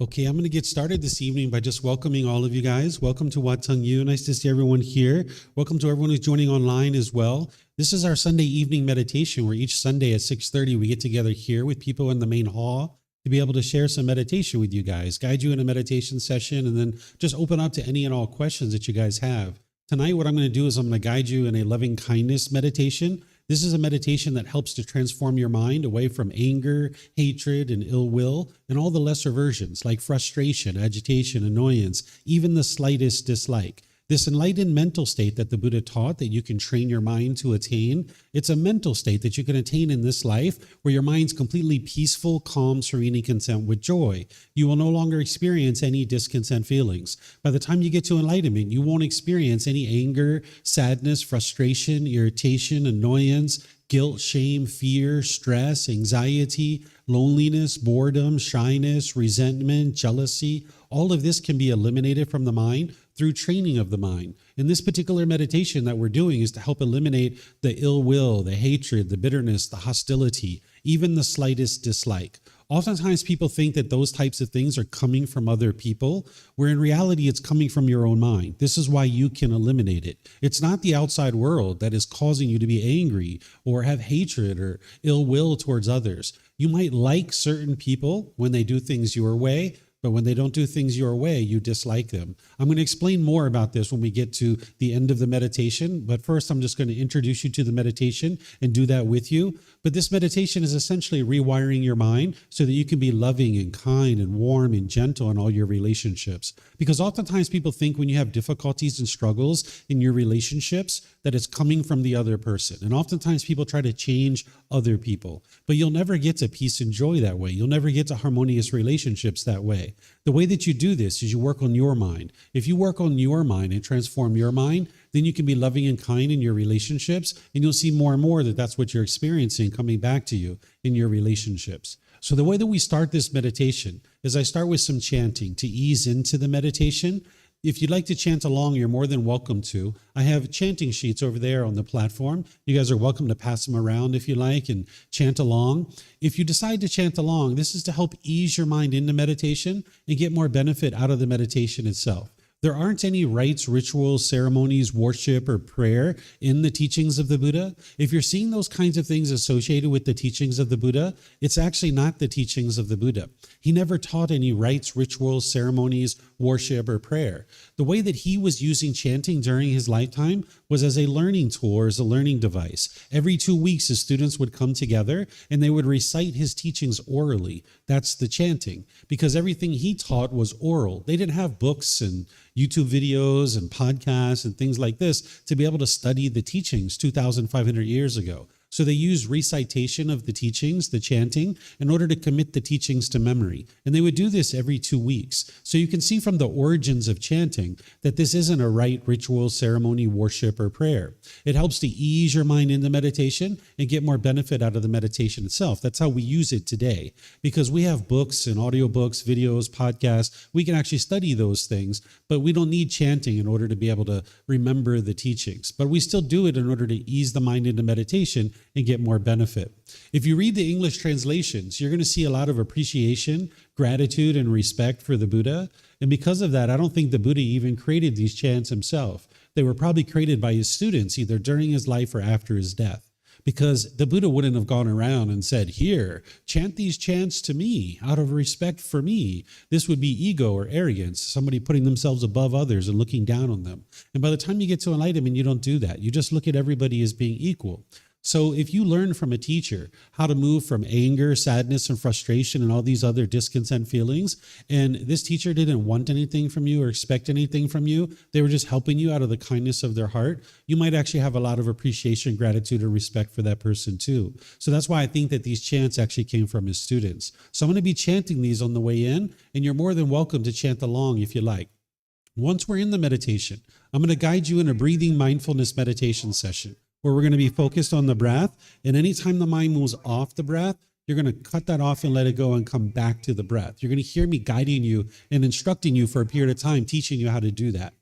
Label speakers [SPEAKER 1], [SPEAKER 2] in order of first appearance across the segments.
[SPEAKER 1] Okay, I'm going to get started this evening by just welcoming all of you guys. Welcome to Wat Tung. Nice to see everyone here. Welcome to everyone who's joining online as well. This is our Sunday evening meditation where each Sunday at 6:30 we get together here with people in the main hall to be able to share some meditation with you guys, guide you in a meditation session, and then just open up to any and all questions that you guys have. Tonight, what I'm going to do is I'm going to guide you in a loving kindness meditation. This is a meditation that helps to transform your mind away from anger, hatred, and ill will, and all the lesser versions like frustration, agitation, annoyance, even the slightest dislike. This enlightened mental state that the Buddha taught that you can train your mind to attain, it's a mental state that you can attain in this life where your mind's completely peaceful, calm, serene, and content with joy. You will no longer experience any discontent feelings. By the time you get to enlightenment, you won't experience any anger, sadness, frustration, irritation, annoyance, guilt, shame, fear, stress, anxiety, loneliness, boredom, shyness, resentment, jealousy. All of this can be eliminated from the mind through training of the mind. And this particular meditation that we're doing is to help eliminate the ill will, the hatred, the bitterness, the hostility, even the slightest dislike. Oftentimes people think that those types of things are coming from other people, where in reality it's coming from your own mind. This is why you can eliminate it. It's not the outside world that is causing you to be angry or have hatred or ill will towards others. You might like certain people when they do things your way, but when they don't do things your way, you dislike them. I'm going to explain more about this when we get to the end of the meditation. But first, I'm just going to introduce you to the meditation and do that with you. But this meditation is essentially rewiring your mind so that you can be loving and kind and warm and gentle in all your relationships. Because oftentimes people think when you have difficulties and struggles in your relationships, that it's coming from the other person. And oftentimes people try to change other people. But you'll never get to peace and joy that way. You'll never get to harmonious relationships that way. The way that you do this is you work on your mind. If you work on your mind and transform your mind, then you can be loving and kind in your relationships, and you'll see more and more that that's what you're experiencing coming back to you in your relationships. So the way that we start this meditation is I start with some chanting to ease into the meditation. If you'd like to chant along, you're more than welcome to. I have chanting sheets over there on the platform. You guys are welcome to pass them around if you like and chant along. If you decide to chant along, this is to help ease your mind into meditation and get more benefit out of the meditation itself. There aren't any rites, rituals, ceremonies, worship, or prayer in the teachings of the Buddha. If you're seeing those kinds of things associated with the teachings of the Buddha, it's actually not the teachings of the Buddha. He never taught any rites, rituals, ceremonies, worship, or prayer. The way that he was using chanting during his lifetime was as a learning tool or as a learning device. Every 2 weeks, his students would come together and they would recite his teachings orally. That's the chanting, because everything he taught was oral. They didn't have books and YouTube videos and podcasts and things like this to be able to study the teachings 2,500 years ago. So they used recitation of the teachings, the chanting, in order to commit the teachings to memory. And they would do this every 2 weeks. So you can see from the origins of chanting that this isn't a rite, ritual, ceremony, worship, or prayer. It helps to ease your mind into meditation and get more benefit out of the meditation itself. That's how we use it today. Because we have books and audiobooks, videos, podcasts. We can actually study those things, but we don't need chanting in order to be able to remember the teachings. But we still do it in order to ease the mind into meditation and get more benefit. If you read the English translations, you're going to see a lot of appreciation, gratitude, and respect for the Buddha. And because of that, I don't think the Buddha even created these chants himself. They were probably created by his students either during his life or after his death. Because the Buddha wouldn't have gone around and said, here, chant these chants to me out of respect for me. This would be ego or arrogance, somebody putting themselves above others and looking down on them. And by the time you get to enlightenment, you don't do that. You just look at everybody as being equal. So if you learn from a teacher how to move from anger, sadness, and frustration and all these other discontent feelings, and this teacher didn't want anything from you or expect anything from you, they were just helping you out of the kindness of their heart, you might actually have a lot of appreciation, gratitude, or respect for that person too. So that's why I think that these chants actually came from his students. So I'm going to be chanting these on the way in, and you're more than welcome to chant along if you like. Once we're in the meditation, I'm going to guide you in a breathing mindfulness meditation session, where we're going to be focused on the breath. And anytime the mind moves off the breath, you're going to cut that off and let it go and come back to the breath. You're going to hear me guiding you and instructing you for a period of time, teaching you how to do that.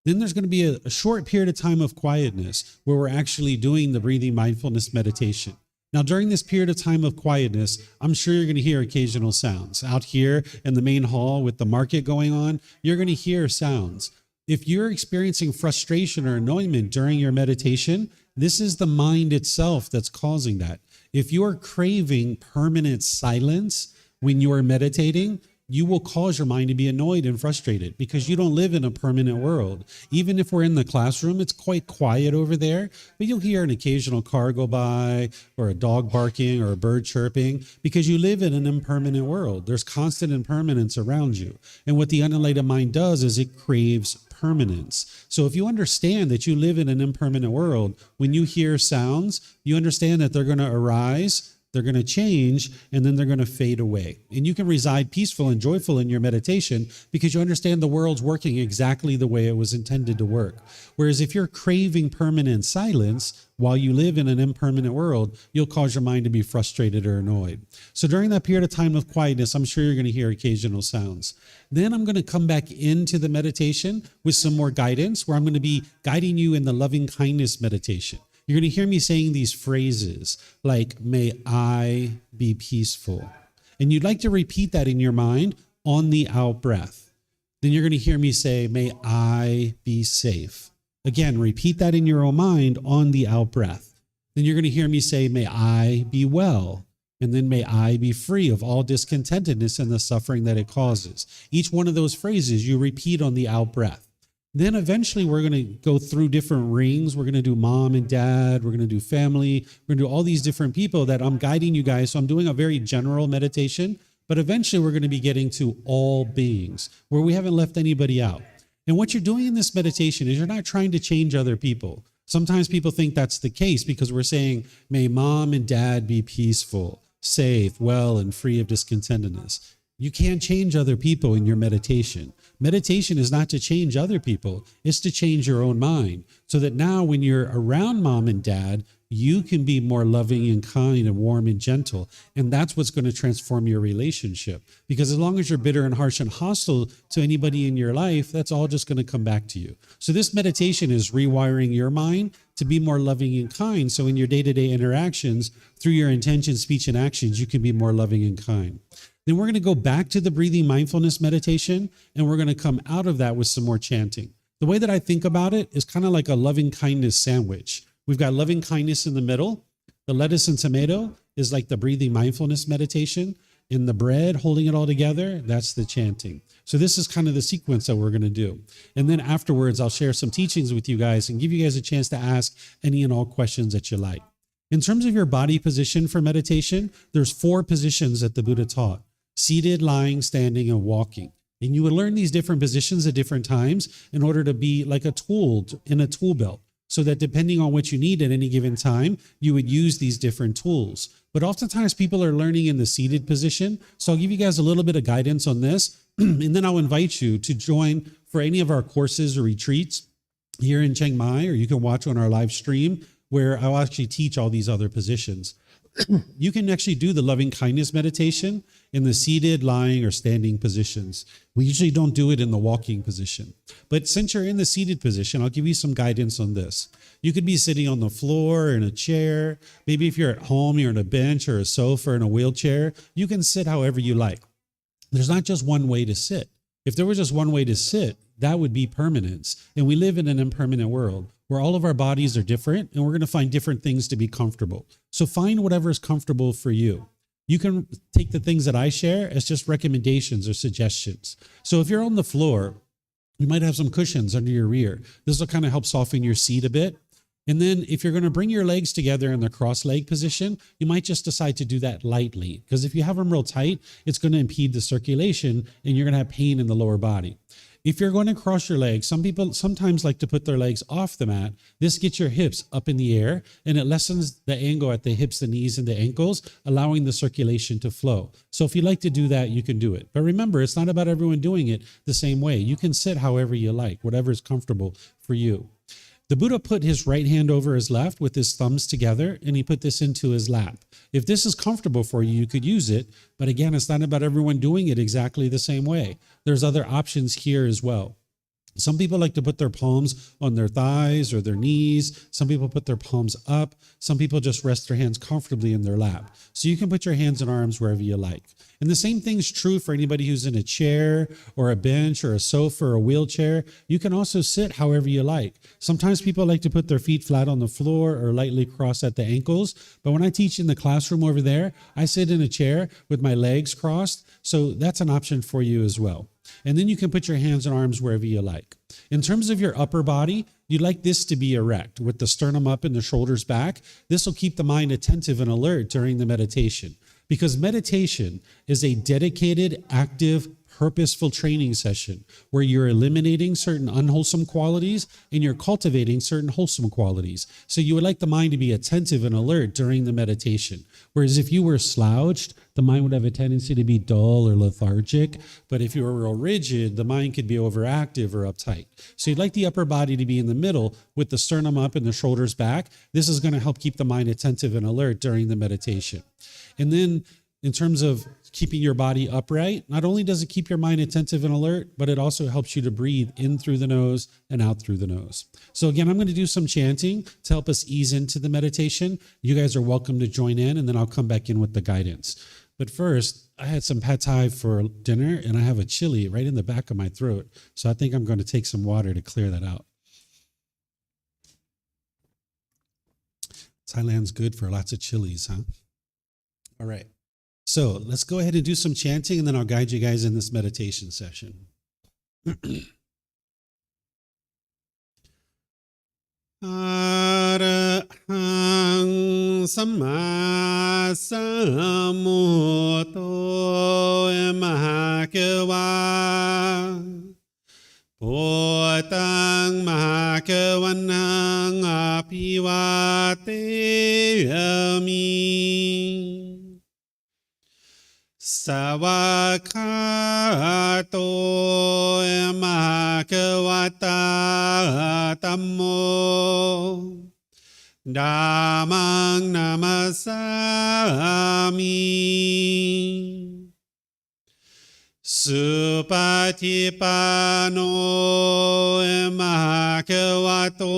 [SPEAKER 1] Then there's going to be a short period of time of quietness where we're actually doing the breathing mindfulness meditation. Now, during this period of time of quietness, I'm sure you're going to hear occasional sounds. Out here in the main hall with the market going on, you're going to hear sounds. If you're experiencing frustration or annoyment during your meditation, this is the mind itself that's causing that. If you are craving permanent silence when you are meditating, you will cause your mind to be annoyed and frustrated because you don't live in a permanent world. Even if we're in the classroom, it's quite quiet over there, but you'll hear an occasional car go by or a dog barking or a bird chirping because you live in an impermanent world. There's constant impermanence around you. And what the unenlightened mind does is it craves permanence. So if you understand that you live in an impermanent world, when you hear sounds, you understand that they're going to arise, they're going to change, and then they're going to fade away. And you can reside peaceful and joyful in your meditation because you understand the world's working exactly the way it was intended to work. Whereas if you're craving permanent silence while you live in an impermanent world, you'll cause your mind to be frustrated or annoyed. So during that period of time of quietness, I'm sure you're going to hear occasional sounds. Then I'm going to come back into the meditation with some more guidance where I'm going to be guiding you in the loving kindness meditation. You're going to hear me saying these phrases like, may I be peaceful. And you'd like to repeat that in your mind on the out breath. Then you're going to hear me say, may I be safe. Again, repeat that in your own mind on the out breath. Then you're going to hear me say, may I be well. And then may I be free of all discontentedness and the suffering that it causes. Each one of those phrases you repeat on the out breath. Then eventually we're going to go through different rings. We're going to do mom and dad. We're going to do family. We're going to do all these different people that I'm guiding you guys. So I'm doing a very general meditation, but eventually we're going to be getting to all beings where we haven't left anybody out. And what you're doing in this meditation is you're not trying to change other people. Sometimes people think that's the case because we're saying, may mom and dad be peaceful, safe, well, and free of discontentedness. You can't change other people in your meditation. Meditation is not to change other people. It's to change your own mind so that now when you're around mom and dad, you can be more loving and kind and warm and gentle. And that's what's going to transform your relationship. Because as long as you're bitter and harsh and hostile to anybody in your life, that's all just going to come back to you. So this meditation is rewiring your mind to be more loving and kind. So in your day-to-day interactions, through your intention, speech, and actions, you can be more loving and kind. Then we're going to go back to the breathing mindfulness meditation, and we're going to come out of that with some more chanting. The way that I think about it is kind of like a loving kindness sandwich. We've got loving kindness in the middle. The lettuce and tomato is like the breathing mindfulness meditation. In the bread, holding it all together, that's the chanting. So this is kind of the sequence that we're going to do. And then afterwards, I'll share some teachings with you guys and give you guys a chance to ask any and all questions that you like. In terms of your body position for meditation, there's 4 positions that the Buddha taught: seated, lying, standing, and walking. And you would learn these different positions at different times in order to be like a tool in a tool belt, so that depending on what you need at any given time, you would use these different tools. But oftentimes people are learning in the seated position. So I'll give you guys a little bit of guidance on this, and then I'll invite you to join for any of our courses or retreats here in Chiang Mai, or you can watch on our live stream where I'll actually teach all these other positions. You can actually do the loving kindness meditation in the seated, lying, or standing positions. We usually don't do it in the walking position. But since you're in the seated position, I'll give you some guidance on this. You could be sitting on the floor or in a chair. Maybe if you're at home, you're on a bench or a sofa or in a wheelchair. You can sit however you like. There's not just one way to sit. If there was just one way to sit, that would be permanence. And we live in an impermanent world where all of our bodies are different, and we're going to find different things to be comfortable. So find whatever is comfortable for you. You can take the things that I share as just recommendations or suggestions. So if you're on the floor, you might have some cushions under your rear. This will kind of help soften your seat a bit. And then if you're going to bring your legs together in the cross leg position, you might just decide to do that lightly, because if you have them real tight, it's going to impede the circulation and you're going to have pain in the lower body. If you're going to cross your legs, some people sometimes like to put their legs off the mat. This gets your hips up in the air, and it lessens the angle at the hips, the knees, and the ankles, allowing the circulation to flow. So if you like to do that, you can do it. But remember, it's not about everyone doing it the same way. You can sit however you like, whatever is comfortable for you. The Buddha put his right hand over his left with his thumbs together, and he put this into his lap. If this is comfortable for you, you could use it. But again, it's not about everyone doing it exactly the same way. There's other options here as well. Some people like to put their palms on their thighs or their knees. Some people put their palms up. Some people just rest their hands comfortably in their lap. So you can put your hands and arms wherever you like. And the same thing's true for anybody who's in a chair or a bench or a sofa or a wheelchair. You can also sit however you like. Sometimes people like to put their feet flat on the floor or lightly cross at the ankles. But when I teach in the classroom over there, I sit in a chair with my legs crossed. So that's an option for you as well. And then you can put your hands and arms wherever you like. In terms of your upper body, you'd like this to be erect with the sternum up and the shoulders back. This will keep the mind attentive and alert during the meditation, because meditation is a dedicated, active, purposeful training session where you're eliminating certain unwholesome qualities and you're cultivating certain wholesome qualities. So you would like the mind to be attentive and alert during the meditation. Whereas if you were slouched, the mind would have a tendency to be dull or lethargic. But if you were real rigid, the mind could be overactive or uptight. So you'd like the upper body to be in the middle with the sternum up and the shoulders back. This is going to help keep the mind attentive and alert during the meditation. And then in terms of keeping your body upright, not only does it keep your mind attentive and alert, but it also helps you to breathe in through the nose and out through the nose. So again, I'm going to do some chanting to help us ease into the meditation. You guys are welcome to join in, and then I'll come back in with the guidance. But first, I had some pad thai for dinner, and I have a chili right in the back of my throat. So I think I'm going to take some water to clear that out. Thailand's good for lots of chilies, huh? All right. So let's go ahead and do some chanting, and then I'll guide you guys in this meditation session. Arahang Samma Sambuddho Mahakawa Bhutang Mahakavanang Apivateyami Savakato Mahakavata Tammo Dhammang Namasami Supatipano Mahakavato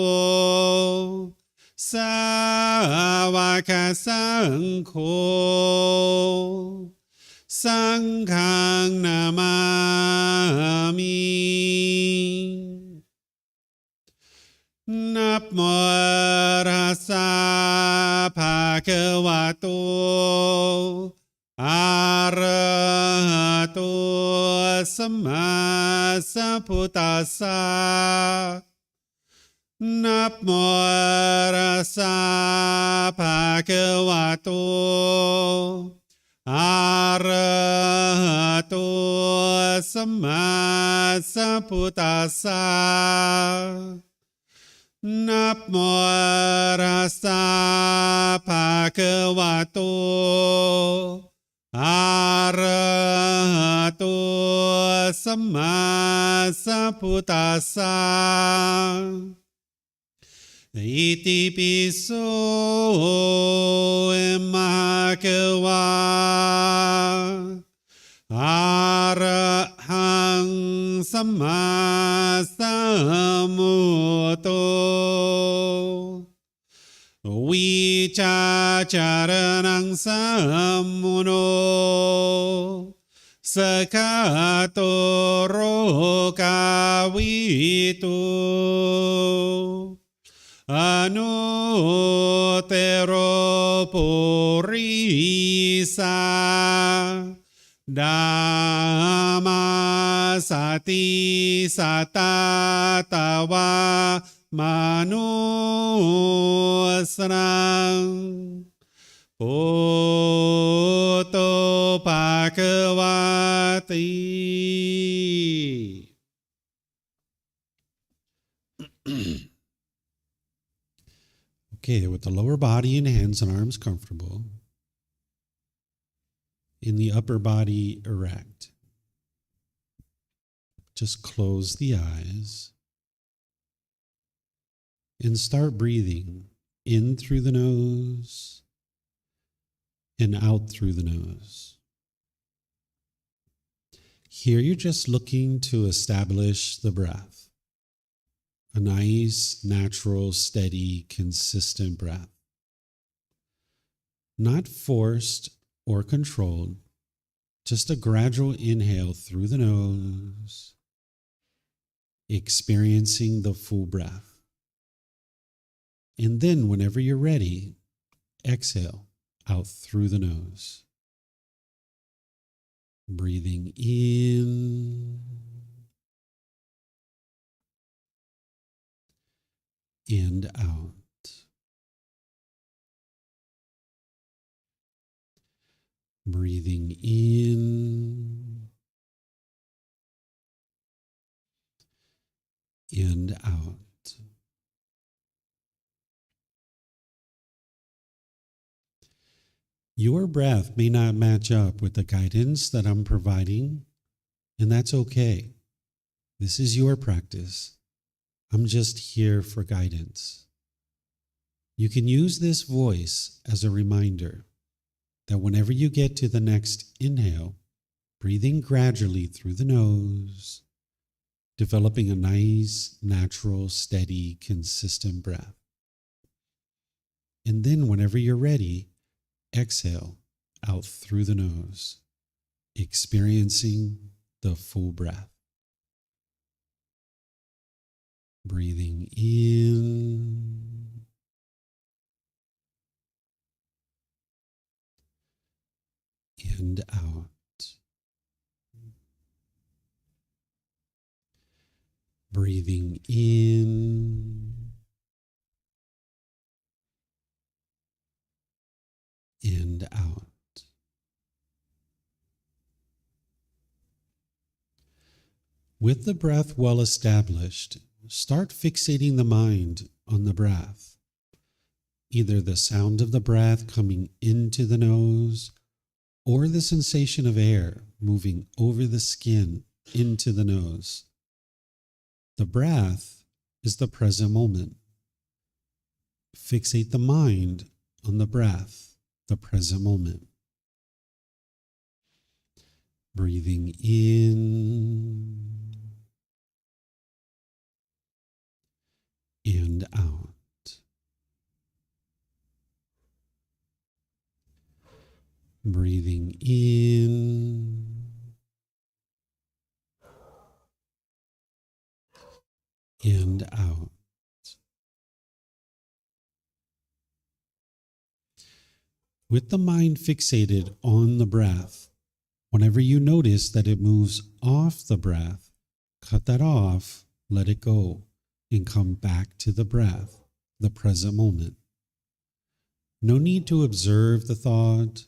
[SPEAKER 1] Savaka Sangho Sanghang Namami Namo Rasa Bhagavato Arahato Samma Sambuddhassa Namo Rasa Bhagavato Arahato Samma Sambuddhassa Namo Rasa Bhagavato Arahato Samma Sambuddhassa Iti piso Mahakawa Arahang Samma Sambuddho Vicacaranang Sammuno Sakato Rokavitu Anutero Purisa Dhamma Sati Satatawa Manusrang Poto Bhagavati. Okay, with the lower body and hands and arms comfortable, in the upper body erect, just close the eyes and start breathing in through the nose and out through the nose. Here you're just looking to establish the breath. a nice, natural, steady, consistent breath. Not forced or controlled, just a gradual inhale through the nose, experiencing the full breath. And then, whenever you're ready, exhale out through the nose. Breathing in and out. Breathing in and out. Your breath may not match up with the guidance that I'm providing, and that's okay. This is your practice. I'm just here for guidance. You can use this voice as a reminder that whenever you get to the next inhale, breathing gradually through the nose, developing a nice, natural, steady, consistent breath. And then whenever you're ready, exhale out through the nose, experiencing the full breath. Breathing in and out. Breathing in and out. With the breath well established, start fixating the mind on the breath. Either the sound of the breath coming into the nose or the sensation of air moving over the skin into the nose. The breath is the present moment. Fixate the mind on the breath, the present moment. Breathing in and out. Breathing in and out. With the mind fixated on the breath, whenever you notice that it moves off the breath, cut that off, let it go, and come back to the breath, the present moment. No need to observe the thought,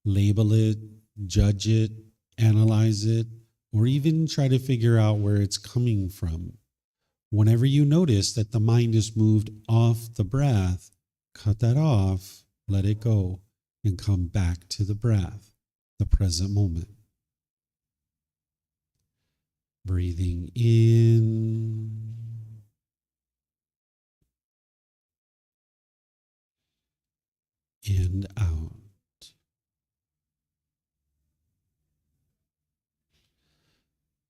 [SPEAKER 1] label it, judge it, analyze it, or even try to figure out where it's coming from. Whenever you notice that the mind is moved off the breath, cut that off, let it go, and come back to the breath, the present moment. Breathing in and out.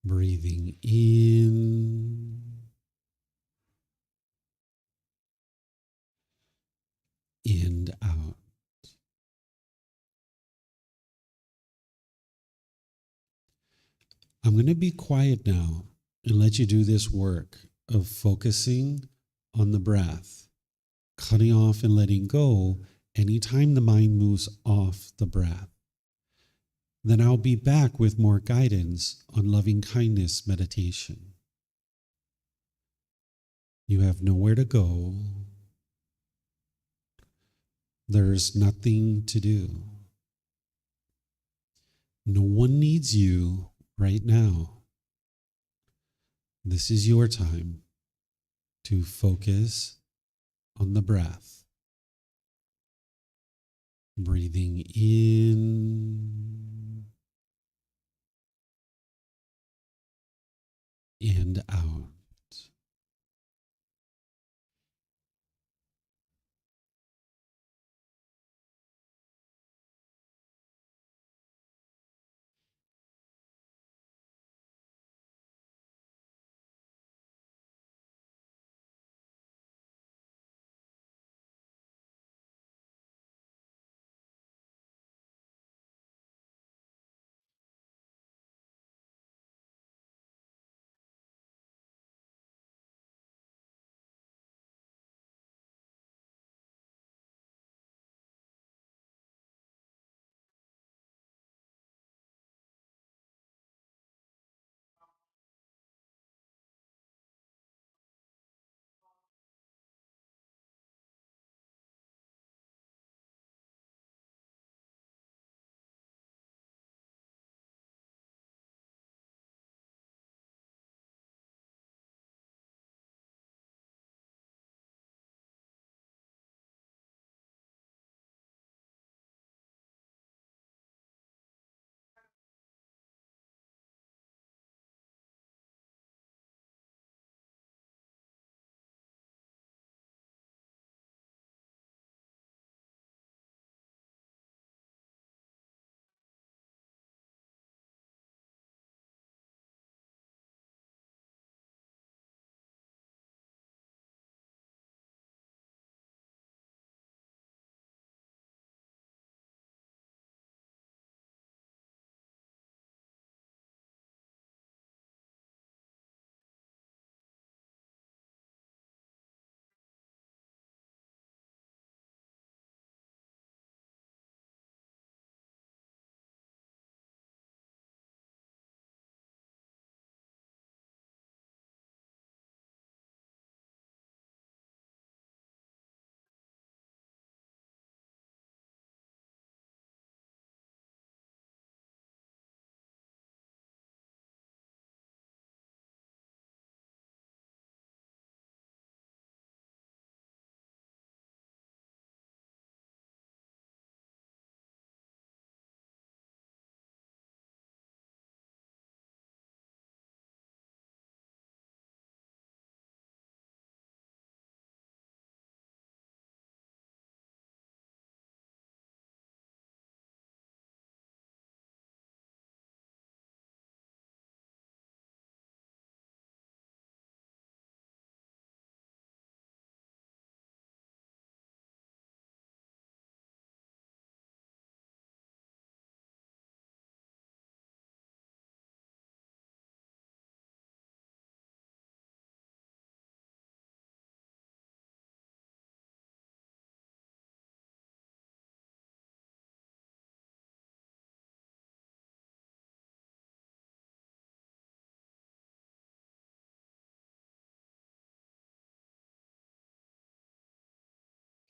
[SPEAKER 1] Breathing in and out. I'm going to be quiet now and let you do this work of focusing on the breath, cutting off and letting go anytime the mind moves off the breath. Then I'll be back with more guidance on loving kindness meditation. You have nowhere to go. There's nothing to do. No one needs you right now. This is your time to focus on the breath. Breathing in and out.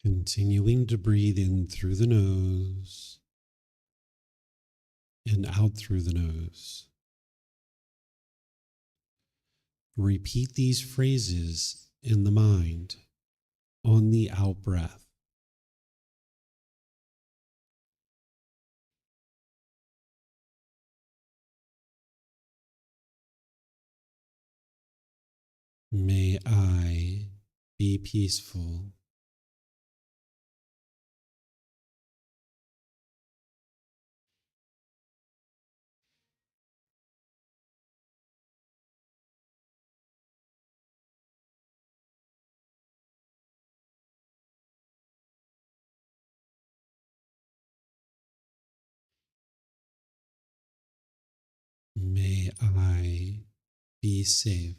[SPEAKER 1] Continuing to breathe in through the nose and out through the nose. Repeat these phrases in the mind on the out breath. May I be peaceful. May I be safe.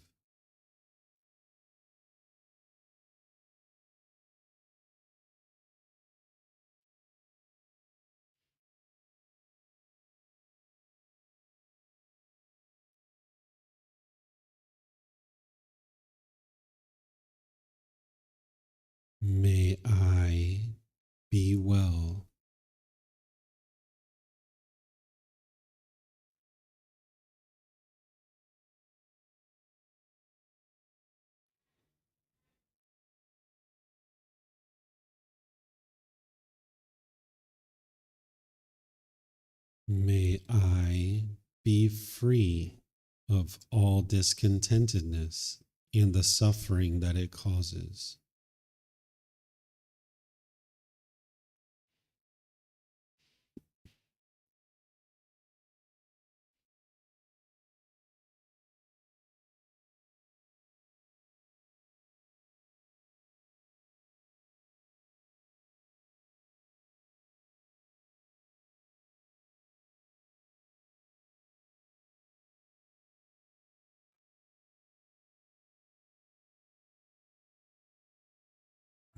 [SPEAKER 1] May I be well. May I be free of all discontentedness and the suffering that it causes.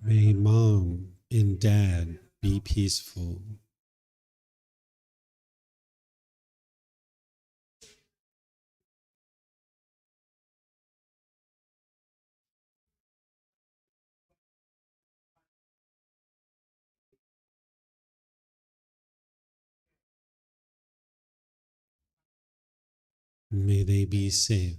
[SPEAKER 1] May mom and dad be peaceful. May they be safe.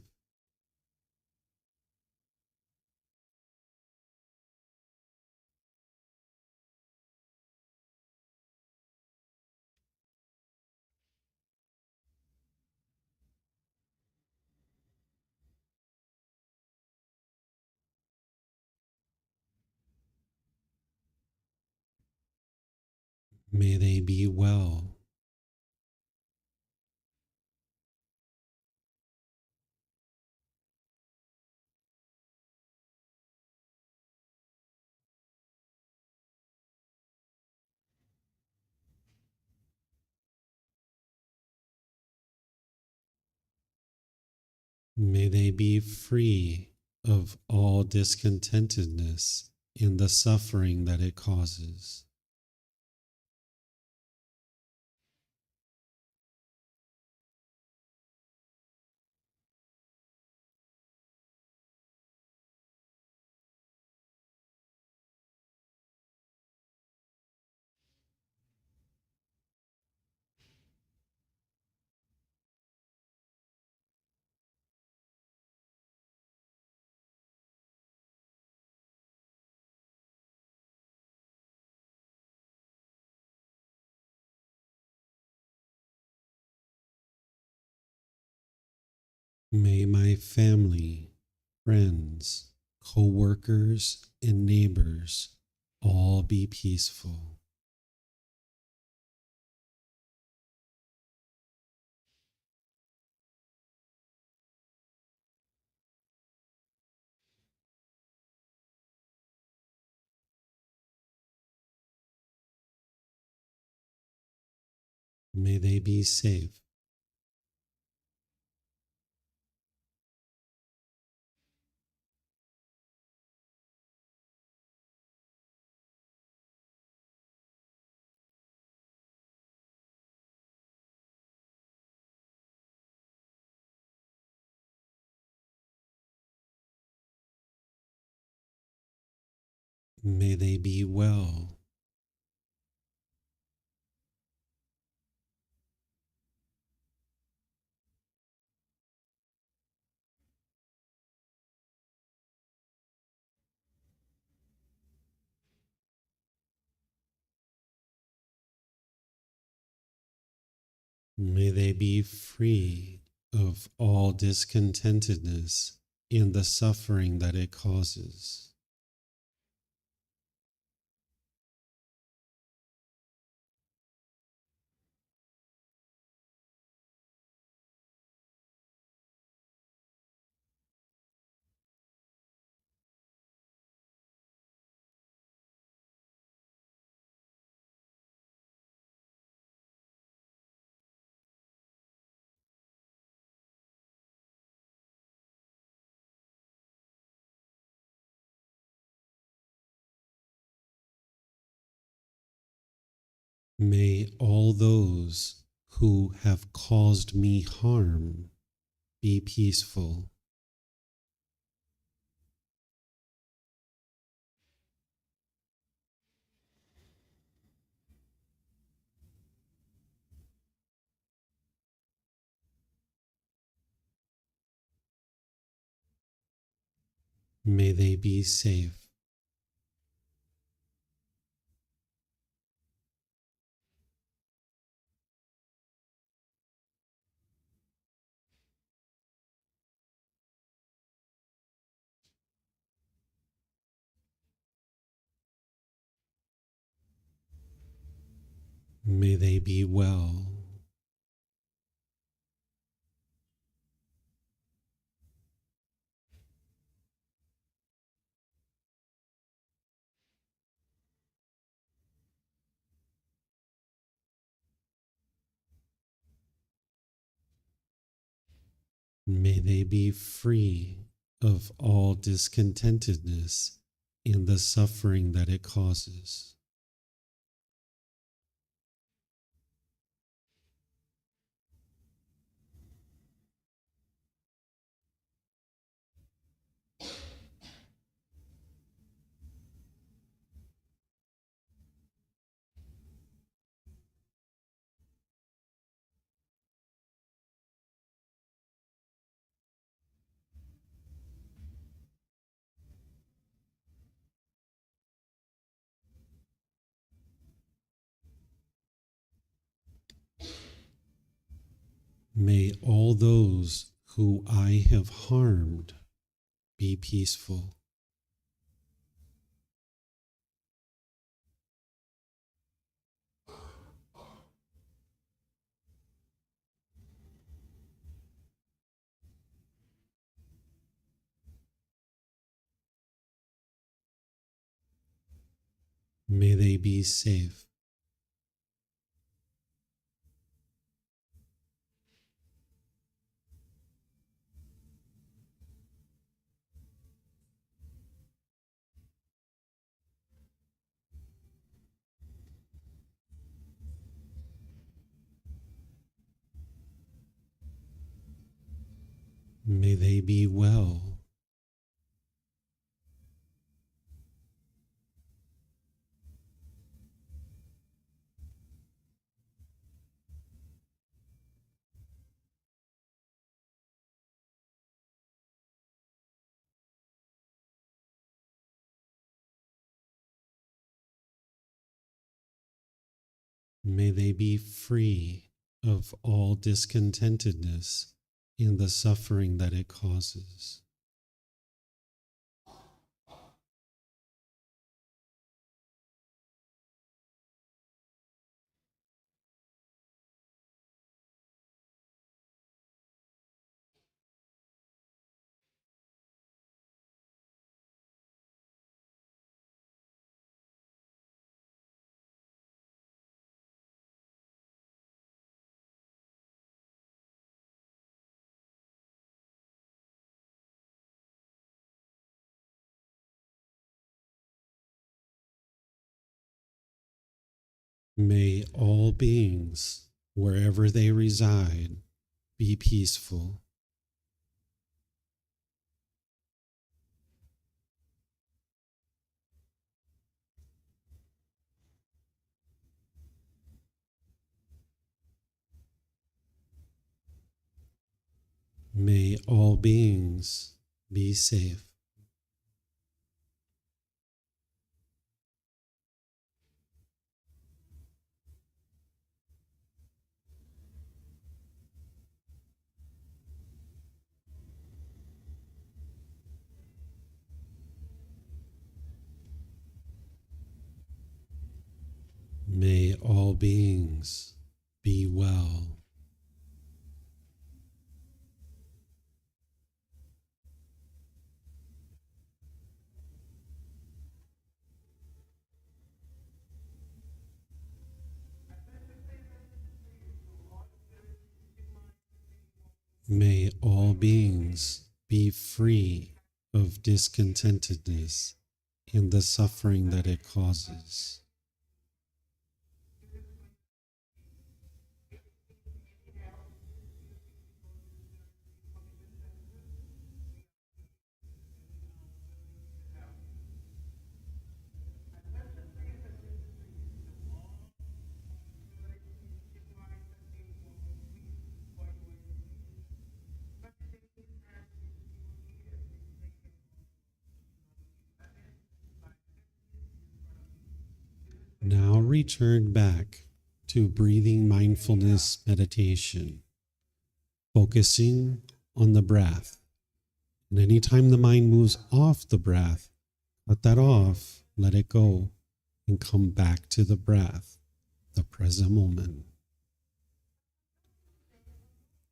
[SPEAKER 1] May they be well. May they be free of all discontentedness and the suffering that it causes. May my family, friends, co-workers, and neighbors all be peaceful. May they be safe. May they be well. May they be free of all discontentedness in the suffering that it causes. May all those who have caused me harm be peaceful. May they be safe. May they be well. May they be free of all discontentedness in the suffering that it causes. May all those who I have harmed be peaceful. May they be safe. May they be well. May they be free of all discontentedness in the suffering that it causes. May all beings, wherever they reside, be peaceful. May all beings be safe. May all beings be well. May all beings be free of discontentedness and the suffering that it causes. Now return back to breathing mindfulness meditation, focusing on the breath. And anytime the mind moves off the breath, cut that off, let it go, and come back to the breath, the present moment.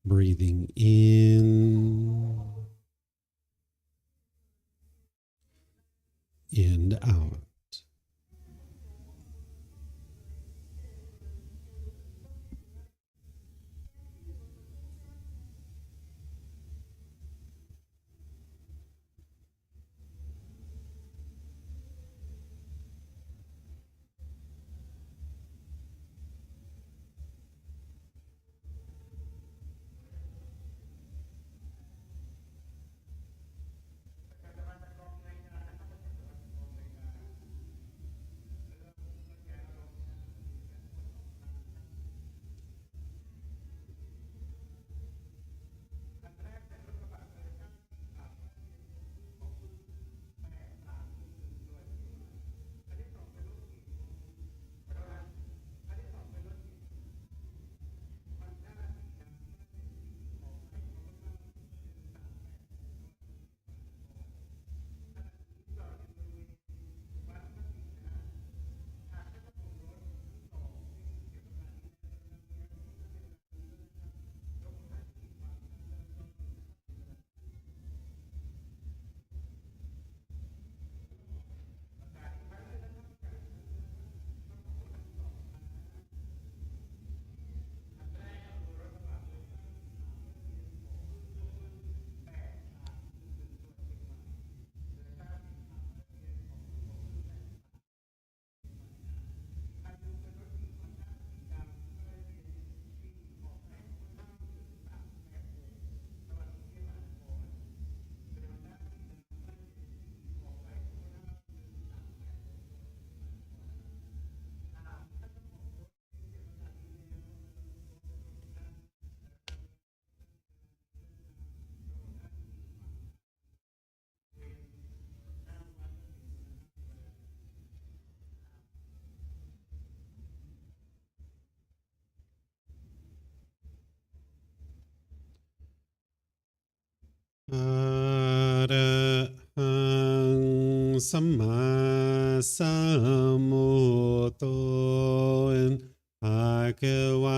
[SPEAKER 1] Breathing in and out. Arahang Samma Sambuddho Bhagava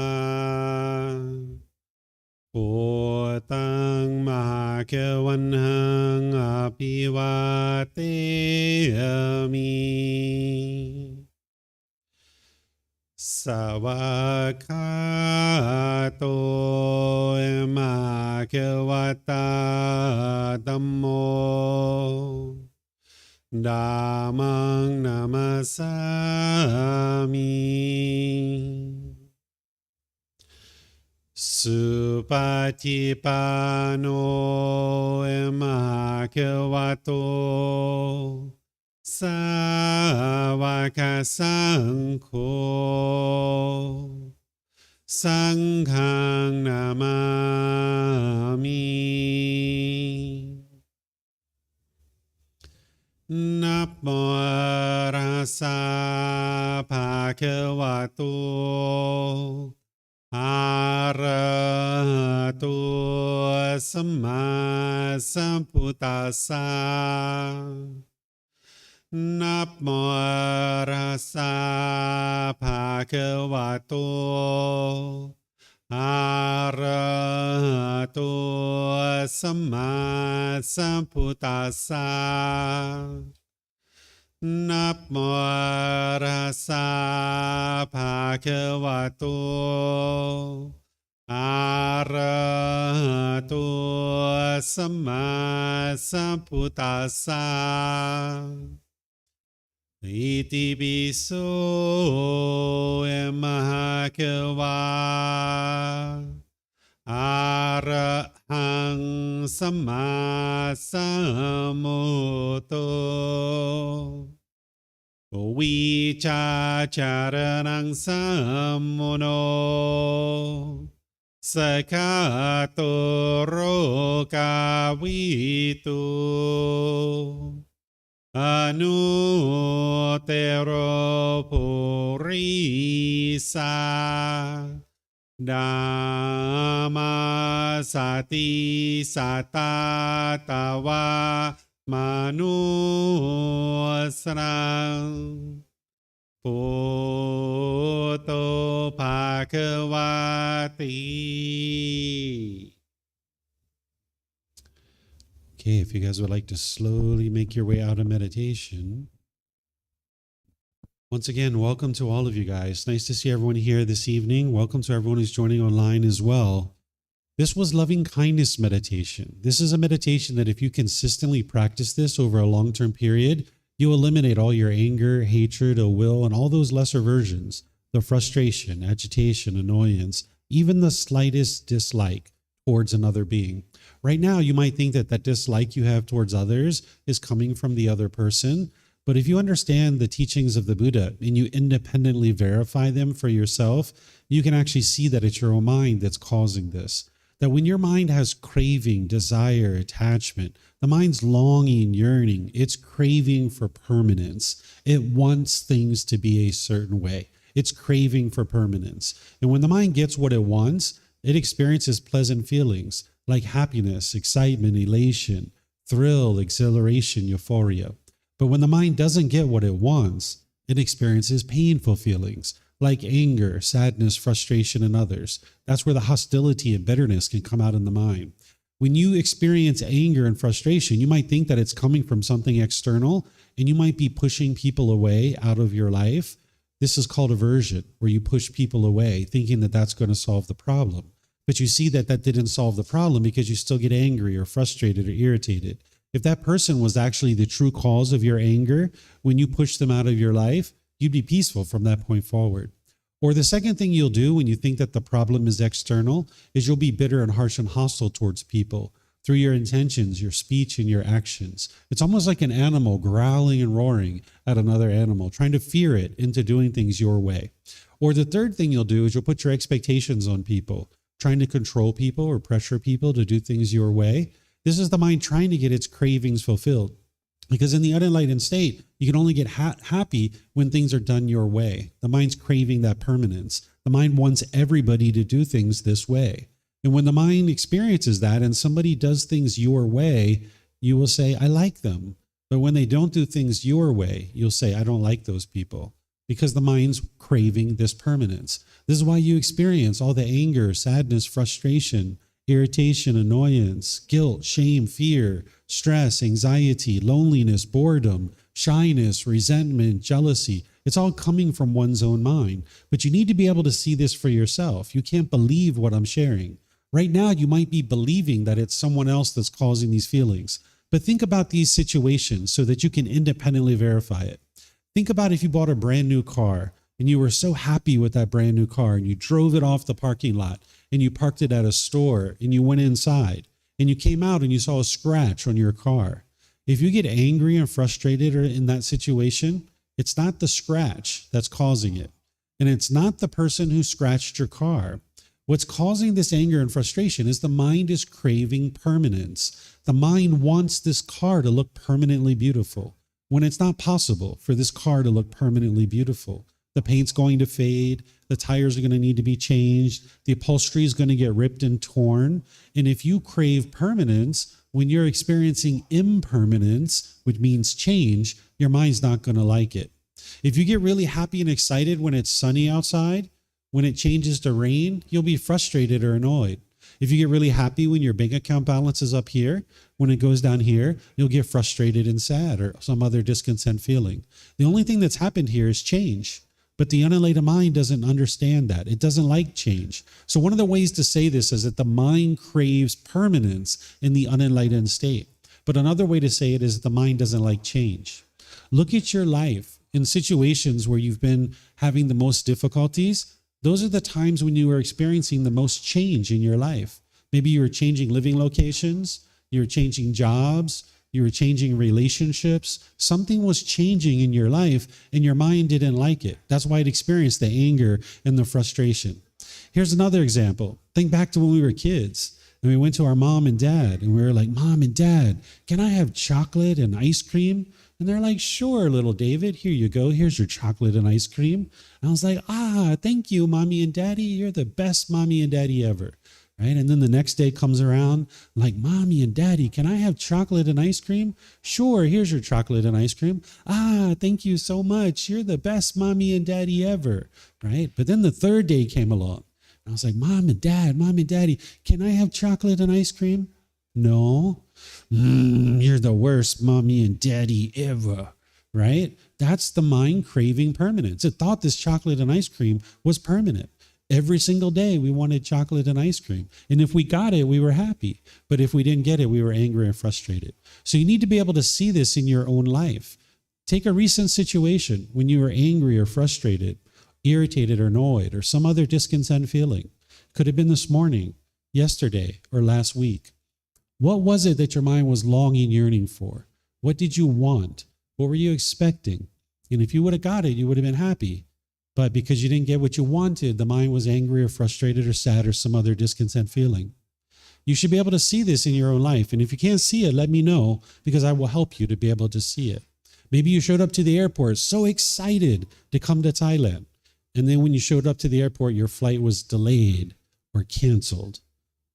[SPEAKER 1] Bhutang Bhagavanhang Abhivateyami Savakato Bhagavata Dhammo Dhammang Namasami Supatipano Bhagavato Savaka Sankho Sanghang namami. Namo rasa bhagavato arahato samma sambuddhassa. Namo rasa bhagavato arahato samma sambuddhassa. Namo rasa bhagavato arahato samma sambuddhassa. Iti piso emahagava arahang samma sambuddho vicacaranang sammuno sakato rokawitu anutero purisa dhamma sati satatawa manusrang Bhutto Bhagavati. Okay, if you guys would like to slowly make your way out of meditation. Once again, welcome to all of you guys. Nice to see everyone here this evening. Welcome to everyone who's joining online as well. This was loving kindness meditation. This is a meditation that if you consistently practice this over a long-term period, you eliminate all your anger, hatred, ill will, and all those lesser versions, the frustration, agitation, annoyance, even the slightest dislike towards another being. Right now, you might think that that dislike you have towards others is coming from the other person. But if you understand the teachings of the Buddha and you independently verify them for yourself, you can actually see that it's your own mind that's causing this. That when your mind has craving, desire, attachment, the mind's longing, yearning, it's craving for permanence. It wants things to be a certain way. It's craving for permanence. And when the mind gets what it wants, it experiences pleasant feelings like happiness, excitement, elation, thrill, exhilaration, euphoria. But when the mind doesn't get what it wants, it experiences painful feelings like anger, sadness, frustration, and others. That's where the hostility and bitterness can come out in the mind. When you experience anger and frustration, you might think that it's coming from something external, and you might be pushing people away out of your life. This is called aversion, where you push people away, thinking that that's going to solve the problem. But you see that that didn't solve the problem because you still get angry or frustrated or irritated. If that person was actually the true cause of your anger, when you push them out of your life, you'd be peaceful from that point forward. Or the second thing you'll do when you think that the problem is external is you'll be bitter and harsh and hostile towards people through your intentions, your speech, and your actions. It's almost like an animal growling and roaring at another animal, trying to fear it into doing things your way. Or the third thing you'll do is you'll put your expectations on people, trying to control people or pressure people to do things your way. This is the mind trying to get its cravings fulfilled. Because in the unenlightened state, you can only get happy when things are done your way. The mind's craving that permanence. The mind wants everybody to do things this way. And when the mind experiences that and somebody does things your way, you will say, I like them. But when they don't do things your way, you'll say, I don't like those people. Because the mind's craving this permanence. This is why you experience all the anger, sadness, frustration, irritation, annoyance, guilt, shame, fear, stress, anxiety, loneliness, boredom, shyness, resentment, jealousy. It's all coming from one's own mind. But you need to be able to see this for yourself. You can't believe what I'm sharing. Right now, you might be believing that it's someone else that's causing these feelings. But think about these situations so that you can independently verify it. Think about if you bought a brand new car and you were so happy with that brand new car and you drove it off the parking lot and you parked it at a store and you went inside and you came out and you saw a scratch on your car. If you get angry and frustrated in that situation, it's not the scratch that's causing it. And it's not the person who scratched your car. What's causing this anger and frustration is the mind is craving permanence. The mind wants this car to look permanently beautiful when it's not possible for this car to look permanently beautiful. The paint's going to fade. The tires are going to need to be changed. The upholstery is going to get ripped and torn. And if you crave permanence, when you're experiencing impermanence, which means change, your mind's not going to like it. If you get really happy and excited when it's sunny outside, when it changes to rain, you'll be frustrated or annoyed. If you get really happy when your bank account balance is up here, when it goes down here, you'll get frustrated and sad or some other discontent feeling. The only thing that's happened here is change. But the unenlightened mind doesn't understand that. It doesn't like change. So one of the ways to say this is that the mind craves permanence in the unenlightened state. But another way to say it is that the mind doesn't like change. Look at your life in situations where you've been having the most difficulties. Those are the times when you are experiencing the most change in your life. Maybe you were changing living locations, you were changing jobs, you were changing relationships. Something was changing in your life and your mind didn't like it. That's why it experienced the anger and the frustration. Here's another example. Think back to when we were kids and we went to our mom and dad and we were like, Mom and Dad, can I have chocolate and ice cream? And they're like, sure, little David, here you go. Here's your chocolate and ice cream. And I was like, thank you, Mommy and Daddy. You're the best Mommy and Daddy ever. Right? And then the next day comes around like, Mommy and Daddy, can I have chocolate and ice cream? Sure, here's your chocolate and ice cream. Thank you so much. You're the best Mommy and Daddy ever. Right? But then the third day came along. And I was like, Mom and Daddy, can I have chocolate and ice cream? No. You're the worst Mommy and Daddy ever. Right? That's the mind craving permanence. It thought this chocolate and ice cream was permanent. Every single day we wanted chocolate and ice cream. And if we got it, we were happy. But if we didn't get it, we were angry and frustrated. So you need to be able to see this in your own life. Take a recent situation when you were angry or frustrated, irritated or annoyed, or some other discontent feeling. Could have been this morning, yesterday, or last week. What was it that your mind was longing, yearning for? What did you want? What were you expecting? And if you would have got it, you would have been happy. But because you didn't get what you wanted, the mind was angry or frustrated or sad or some other discontent feeling. You should be able to see this in your own life. And if you can't see it, let me know because I will help you to be able to see it. Maybe you showed up to the airport so excited to come to Thailand. And then when you showed up to the airport, your flight was delayed or canceled,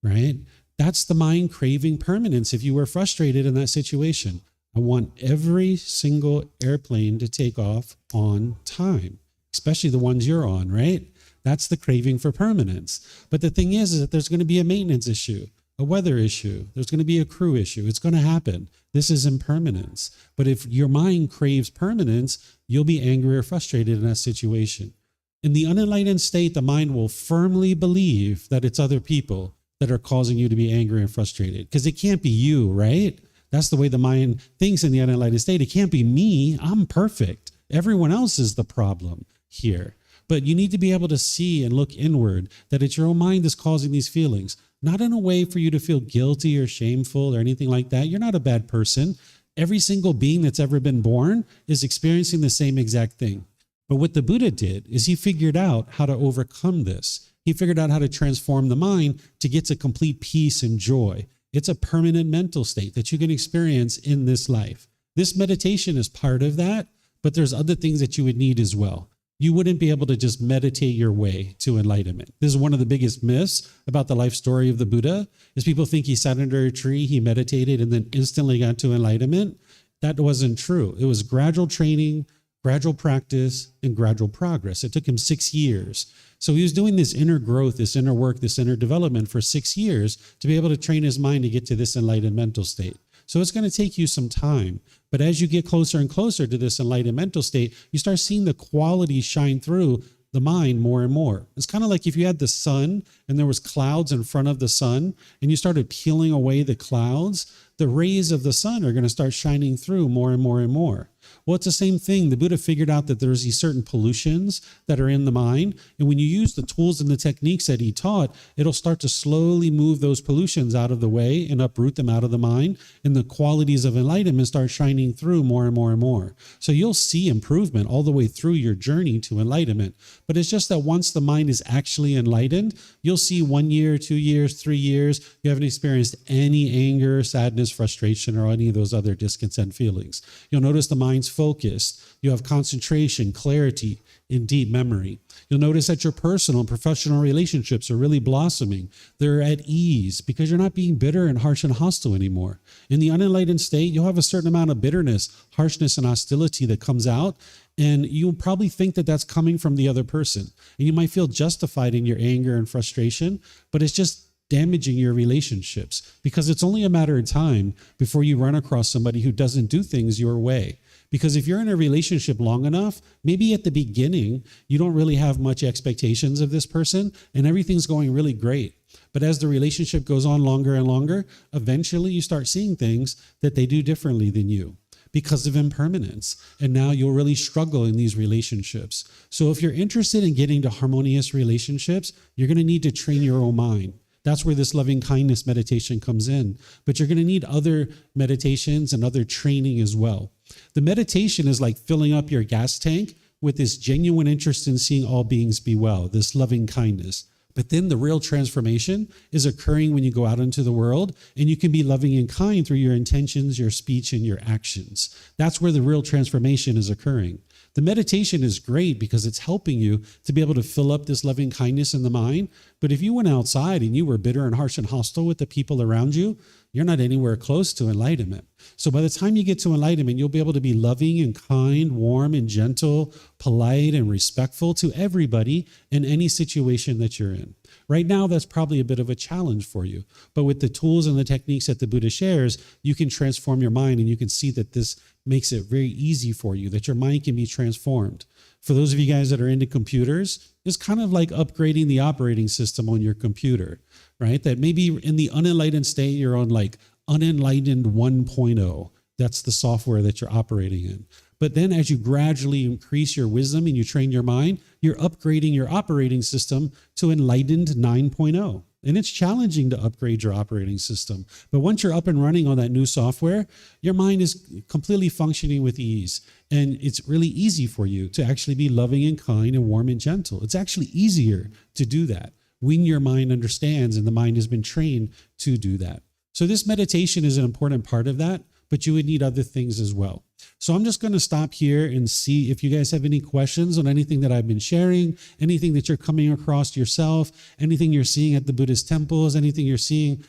[SPEAKER 1] right? That's the mind craving permanence if you were frustrated in that situation. I want every single airplane to take off on time. Especially the ones you're on, right? That's the craving for permanence. But the thing is that there's going to be a maintenance issue, a weather issue. There's going to be a crew issue. It's going to happen. This is impermanence. But if your mind craves permanence, you'll be angry or frustrated in that situation. In the unenlightened state, the mind will firmly believe that it's other people that are causing you to be angry and frustrated because it can't be you, right? That's the way the mind thinks in the unenlightened state. It can't be me. I'm perfect. Everyone else is the problem here. But you need to be able to see and look inward that it's your own mind that's causing these feelings, not in a way for you to feel guilty or shameful or anything like that. You're not a bad person. Every single being that's ever been born is experiencing the same exact thing. But what the Buddha did is he figured out how to overcome this. He figured out how to transform the mind to get to complete peace and joy. It's a permanent mental state that you can experience in this life. This meditation is part of that, but there's other things that you would need as well. You wouldn't be able to just meditate your way to enlightenment. This is one of the biggest myths about the life story of the Buddha, is people think he sat under a tree, he meditated, and then instantly got to enlightenment. That wasn't true. It was gradual training, gradual practice, and gradual progress. It took him 6 years. So he was doing this inner growth, this inner work, this inner development for 6 years to be able to train his mind to get to this enlightened mental state. So it's going to take you some time. But as you get closer and closer to this enlightened mental state, you start seeing the qualities shine through the mind more and more. It's kind of like if you had the sun and there was clouds in front of the sun and you started peeling away the clouds, the rays of the sun are going to start shining through more and more and more. Well, it's the same thing. The Buddha figured out that there's these certain pollutions that are in the mind. And when you use the tools and the techniques that he taught, it'll start to slowly move those pollutions out of the way and uproot them out of the mind. And the qualities of enlightenment start shining through more and more and more. So you'll see improvement all the way through your journey to enlightenment. But it's just that once the mind is actually enlightened, you'll see 1 year, 2 years, 3 years, you haven't experienced any anger, sadness, frustration, or any of those other discontent feelings. You'll notice the mind's focused. You have concentration, clarity, and deep memory. You'll notice that your personal and professional relationships are really blossoming. They're at ease because you're not being bitter and harsh and hostile anymore. In the unenlightened state, you'll have a certain amount of bitterness, harshness, and hostility that comes out, and you'll probably think that that's coming from the other person. And you might feel justified in your anger and frustration, but it's just damaging your relationships because it's only a matter of time before you run across somebody who doesn't do things your way. Because if you're in a relationship long enough, maybe at the beginning, you don't really have much expectations of this person and everything's going really great. But as the relationship goes on longer and longer, eventually you start seeing things that they do differently than you because of impermanence. And now you'll really struggle in these relationships. So if you're interested in getting to harmonious relationships, you're going to need to train your own mind. That's where this loving kindness meditation comes in. But you're going to need other meditations and other training as well. The meditation is like filling up your gas tank with this genuine interest in seeing all beings be well, this loving kindness. But then the real transformation is occurring when you go out into the world and you can be loving and kind through your intentions, your speech, and your actions. That's where the real transformation is occurring. The meditation is great because it's helping you to be able to fill up this loving kindness in the mind. But if you went outside and you were bitter and harsh and hostile with the people around you, you're not anywhere close to enlightenment. So by the time you get to enlightenment, you'll be able to be loving and kind, warm and gentle, polite and respectful to everybody in any situation that you're in. Right now, that's probably a bit of a challenge for you. But with the tools and the techniques that the Buddha shares, you can transform your mind and you can see that this makes it very easy for you, that your mind can be transformed. For those of you guys that are into computers, it's kind of like upgrading the operating system on your computer, right? That maybe in the unenlightened state, you're on like unEnlightened 1.0. That's the software that you're operating in. But then as you gradually increase your wisdom and you train your mind, you're upgrading your operating system to Enlightened 9.0. And it's challenging to upgrade your operating system. But once you're up and running on that new software, your mind is completely functioning with ease. And it's really easy for you to actually be loving and kind and warm and gentle. It's actually easier to do that when your mind understands and the mind has been trained to do that. So this meditation is an important part of that, but you would need other things as well. So I'm just going to stop here and see if you guys have any questions on anything that I've been sharing, anything that you're coming across yourself, anything you're seeing at the Buddhist temples, anything you're seeing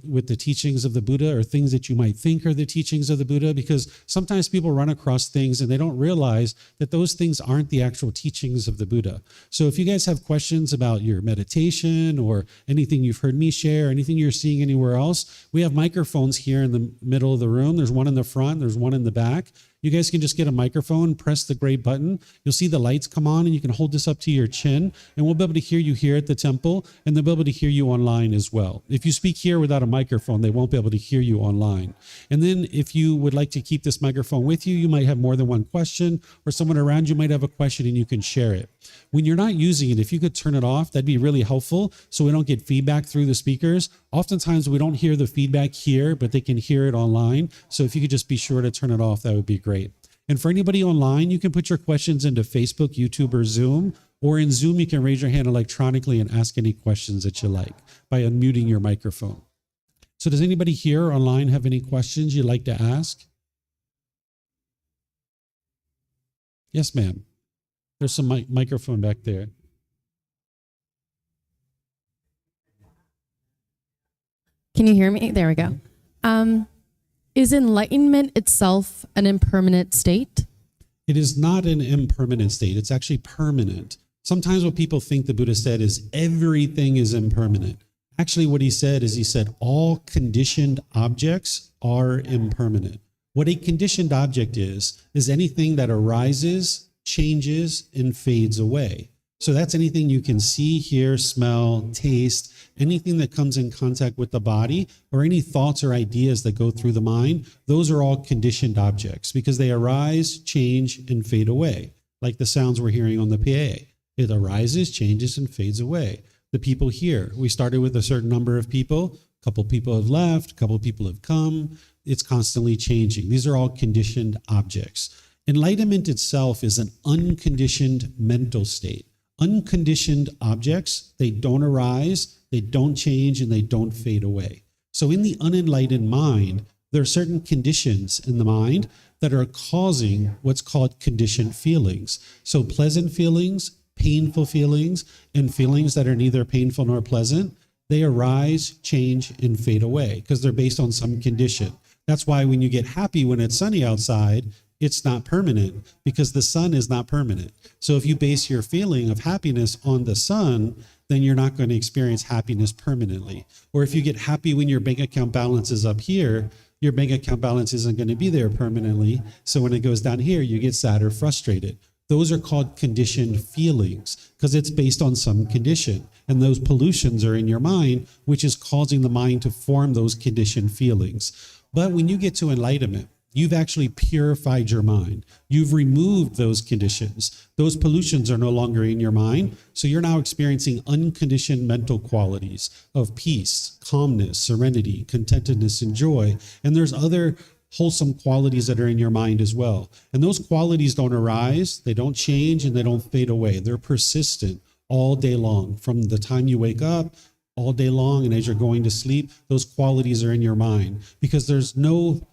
[SPEAKER 1] with the teachings of the Buddha, or things that you might think are the teachings of the Buddha, because sometimes people run across things and they don't realize that those things aren't the actual teachings of the Buddha. So if you guys have questions about your meditation or anything you've heard me share, anything you're seeing anywhere else, we have microphones here in the middle of the room. There's one in the front, there's one in the back. You guys can just get a microphone, press the gray button. You'll see the lights come on and you can hold this up to your chin and we'll be able to hear you here at the temple and they'll be able to hear you online as well. If you speak here without a microphone, they won't be able to hear you online. And then if you would like to keep this microphone with you, you might have more than one question or someone around you might have a question and you can share it. When you're not using it, if you could turn it off, that'd be really helpful so we don't get feedback through the speakers. Oftentimes we don't hear the feedback here, but they can hear it online. So if you could just be sure to turn it off, that would be great. And for anybody online, you can put your questions into Facebook, YouTube, or Zoom. Or in Zoom, you can raise your hand electronically and ask any questions that you like by unmuting your microphone. So does anybody here online have any questions you'd like to ask? Yes, ma'am. There's some microphone back there.
[SPEAKER 2] Can you hear me? There we go. Is enlightenment itself an impermanent state?
[SPEAKER 1] It is not an impermanent state. It's actually permanent. Sometimes what people think the Buddha said is everything is impermanent. Actually, what he said is he said all conditioned objects are impermanent. What a conditioned object is anything that arises, changes, and fades away. So that's anything you can see, hear, smell, taste, anything that comes in contact with the body, or any thoughts or ideas that go through the mind. Those are all conditioned objects because they arise, change, and fade away, like the sounds we're hearing on the PA. It arises, changes, and fades away. The people here, we started with a certain number of people. A couple people have left, a couple people have come. It's constantly changing. These are all conditioned objects. Enlightenment itself is an unconditioned mental state. Unconditioned objects, they don't arise, they don't change, and they don't fade away. So in the unenlightened mind, there are certain conditions in the mind that are causing what's called conditioned feelings. So pleasant feelings, painful feelings, and feelings that are neither painful nor pleasant, they arise, change, and fade away because they're based on some condition. That's why when you get happy when it's sunny outside, it's not permanent because the sun is not permanent. So if you base your feeling of happiness on the sun, then you're not going to experience happiness permanently. Or if you get happy when your bank account balance is up here, your bank account balance isn't going to be there permanently. So when it goes down here, you get sad or frustrated. Those are called conditioned feelings because it's based on some condition. And those pollutions are in your mind, which is causing the mind to form those conditioned feelings. But when you get to enlightenment, you've actually purified your mind. You've removed those conditions. Those pollutions are no longer in your mind. So you're now experiencing unconditioned mental qualities of peace, calmness, serenity, contentedness, and joy. And there's other wholesome qualities that are in your mind as well. And those qualities don't arise, they don't change, and they don't fade away. They're persistent all day long. From the time you wake up, all day long, and as you're going to sleep, those qualities are in your mind because there's no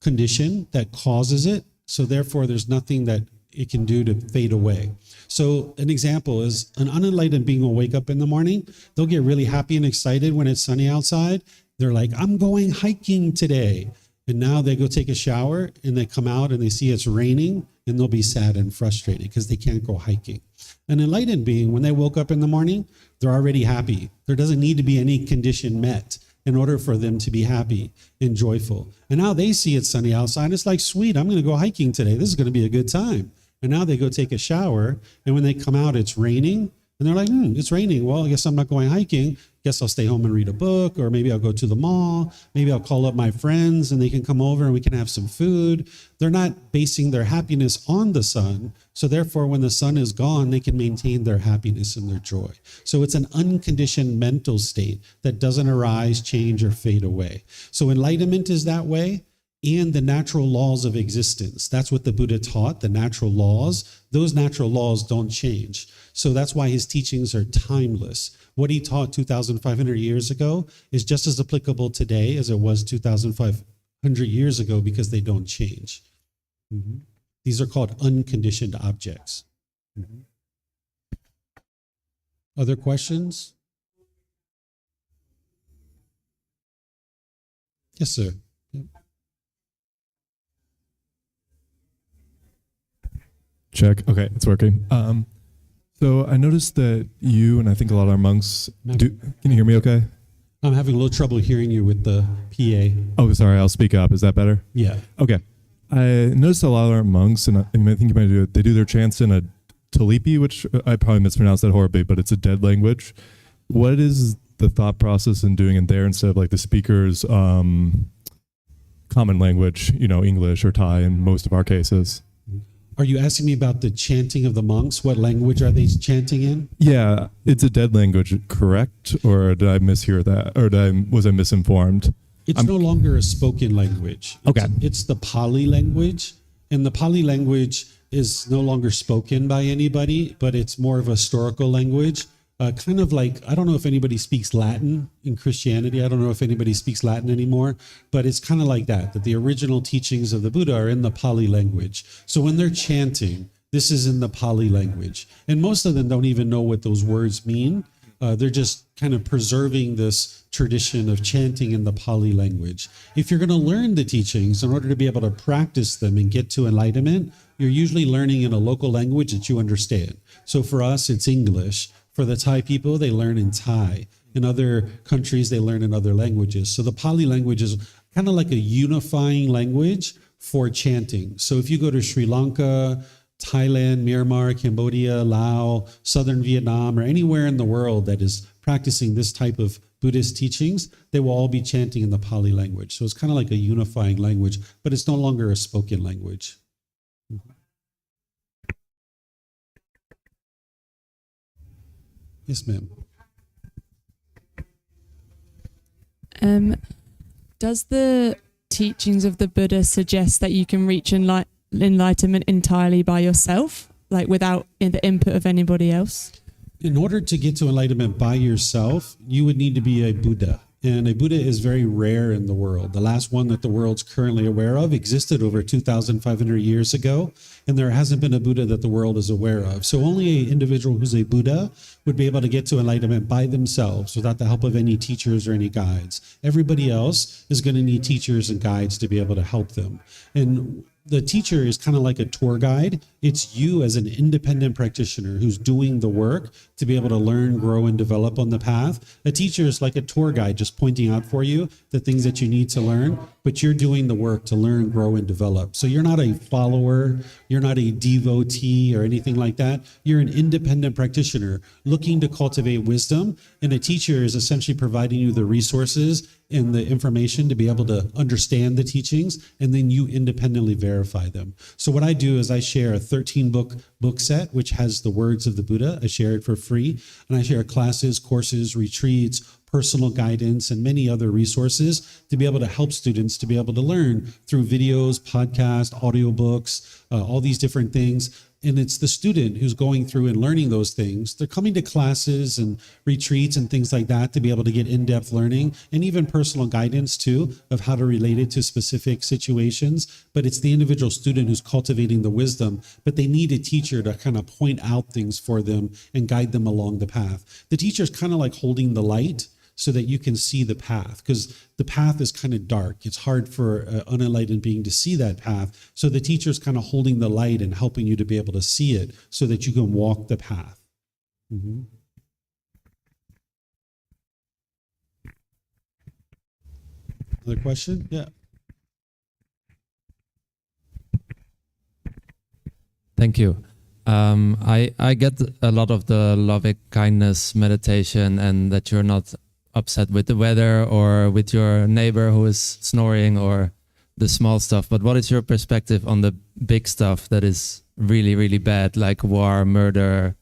[SPEAKER 1] condition that causes it. So therefore, there's nothing that it can do to fade away. So an example is an unenlightened being will wake up in the morning. They'll get really happy and excited when it's sunny outside. They're like, I'm going hiking today. And now they go take a shower and they come out and they see it's raining and they'll be sad and frustrated because they can't go hiking. An enlightened being, when they woke up in the morning, they're already happy. There doesn't need to be any condition met in order for them to be happy and joyful. And now they see it's sunny outside. It's like, sweet, I'm going to go hiking today. This is going to be a good time. And now they go take a shower. And when they come out, it's raining. And they're like, it's raining. Well, I guess I'm not going hiking. Guess I'll stay home and read a book, or maybe I'll go to the mall. Maybe I'll call up my friends and they can come over and we can have some food. They're not basing their happiness on the sun. So therefore, when the sun is gone, they can maintain their happiness and their joy. So it's an unconditioned mental state that doesn't arise, change, or fade away. So enlightenment is that way. And the natural laws of existence. That's what the Buddha taught, the natural laws. Those natural laws don't change. So that's why his teachings are timeless. What he taught 2,500 years ago is just as applicable today as it was 2,500 years ago because they don't change. These are called unconditioned objects. Other questions? Yes, sir.
[SPEAKER 3] Check. Okay, it's working. So I noticed that you and I think a lot of our monks do. Can you hear me okay?
[SPEAKER 1] I'm having a little trouble hearing you with the PA.
[SPEAKER 3] Oh, sorry. I'll speak up. Is that better?
[SPEAKER 1] Yeah.
[SPEAKER 3] Okay. I noticed a lot of our monks, and I think you might do it, they do their chants in a Talipi, which I probably mispronounced that horribly, but it's a dead language. What is the thought process in doing it there instead of like the speaker's common language, English or Thai in most of our cases?
[SPEAKER 1] Are you asking me about the chanting of the monks? What language are they chanting in?
[SPEAKER 3] Yeah, it's a dead language, correct? Or did I mishear that? Or was I misinformed?
[SPEAKER 1] It's no longer a spoken language.
[SPEAKER 3] Okay.
[SPEAKER 1] It's the Pali language. And the Pali language is no longer spoken by anybody, but it's more of a historical language. Kind of like, I don't know if anybody speaks Latin in Christianity. I don't know if anybody speaks Latin anymore, but it's kind of like that the original teachings of the Buddha are in the Pali language. So when they're chanting, this is in the Pali language. And most of them don't even know what those words mean. They're just kind of preserving this tradition of chanting in the Pali language. If you're going to learn the teachings in order to be able to practice them and get to enlightenment, you're usually learning in a local language that you understand. So for us, it's English. For the Thai people, they learn in Thai. In other countries, they learn in other languages. So the Pali language is kind of like a unifying language for chanting. So if you go to Sri Lanka, Thailand, Myanmar, Cambodia, Laos, southern Vietnam, or anywhere in the world that is practicing this type of Buddhist teachings, they will all be chanting in the Pali language. So it's kind of like a unifying language, but it's no longer a spoken language. Yes, ma'am.
[SPEAKER 4] Does the teachings of the Buddha suggest that you can reach enlightenment entirely by yourself, like without the input of anybody else?
[SPEAKER 1] In order to get to enlightenment by yourself, you would need to be a Buddha. And a Buddha is very rare in the world. The last one that the world's currently aware of existed over 2,500 years ago, and there hasn't been a Buddha that the world is aware of. So only an individual who's a Buddha would be able to get to enlightenment by themselves without the help of any teachers or any guides. Everybody else is going to need teachers and guides to be able to help them. And the teacher is kind of like a tour guide. It's you as an independent practitioner who's doing the work to be able to learn, grow, and develop on the path. A teacher is like a tour guide just pointing out for you the things that you need to learn, but you're doing the work to learn, grow, and develop. So you're not a follower, you're not a devotee or anything like that. You're an independent practitioner looking to cultivate wisdom, and a teacher is essentially providing you the resources and the information to be able to understand the teachings, and then you independently verify them. So what I do is I share a 13-book set, which has the words of the Buddha. I share it for free, and I share classes, courses, retreats, personal guidance, and many other resources to be able to help students to be able to learn through videos, podcasts, audiobooks, all these different things. And it's the student who's going through and learning those things. They're coming to classes and retreats and things like that to be able to get in-depth learning and even personal guidance too of how to relate it to specific situations. But it's the individual student who's cultivating the wisdom, but they need a teacher to kind of point out things for them and guide them along the path. The teacher's kind of like holding the light so that you can see the path, because the path is kind of dark. It's hard for an unenlightened being to see that path. So the teacher's kind of holding the light and helping you to be able to see it so that you can walk the path. Mm-hmm. Another question? Yeah.
[SPEAKER 5] Thank you. I get a lot of the loving kindness meditation, and that you're not upset with the weather or with your neighbor who is snoring or the small stuff. But what is your perspective on the big stuff that is really, really bad, like war, murder,